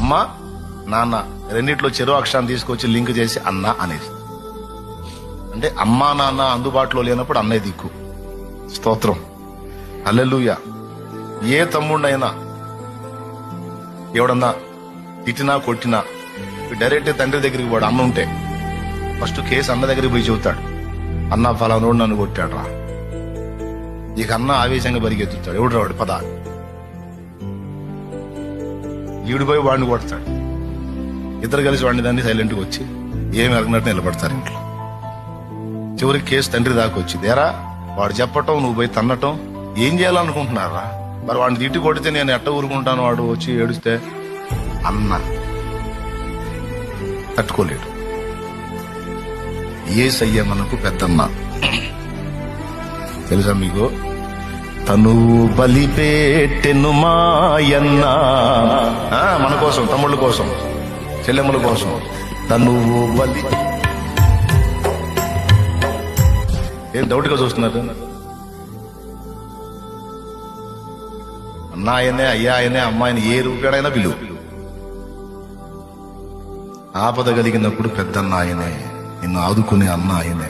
అమ్మ నాన్న రెండిట్లో చెరో అక్షరాన్ని తీసుకొచ్చి లింక్ చేసి అన్న అనేది. అంటే అమ్మా నాన్న అందుబాటులో లేనప్పుడు అన్నయ్య దిక్కు. స్తోత్రం, హల్లెలూయా. ఏ తమ్ముడైనా ఎవడన్నా తిట్టినా కొట్టినా డైరెక్ట్ తండ్రి దగ్గరికి పోడు. అన్న ఉంటే ఫస్ట్ కేసు అన్న దగ్గరికి పోయి చెబుతాడు, అన్న ఫలానోడు నన్ను కొట్టాడు రా. ఇక అన్న ఆవేశంగా పరిగెత్తుతాడు, ఎవడు రావాడు పద, ఈడిపోయి వాడిని కొడతాడు. ఇద్దరు కలిసి వాడిని దాన్ని సైలెంట్గా వచ్చి ఏమి అరగినట్టు నిలబడతారు ఇంట్లో. చివరికి కేసు తండ్రి దాకా వచ్చింది. ఏరా వాడు చెప్పటం నువ్వు పోయి తన్నటం ఏం చేయాలనుకుంటున్నారా? మరి వాడిని తిట్టి కొడితే నేను ఎట్ట ఊరుకుంటాను? వాడు వచ్చి ఏడుస్తే అన్న తట్టుకోలేడు. యేసయ్య మనకు పెద్దన్న. తెలుసా మీకు? తను బలిపేటెను మాయన్న, మన కోసం, తమ్ముళ్ళ కోసం, చెల్లెమ్మల కోసం తను బలి. ఏం డౌట్గా చూస్తున్నారు? అన్న ఆయనే, అయ్యా ఆయనే, అమ్మాయిని ఏ రూపాయనైనా పిలువు. ఆపద కలిగినప్పుడు పెద్దన్న ఆయనే, నిన్ను ఆదుకునే అన్న ఆయనే.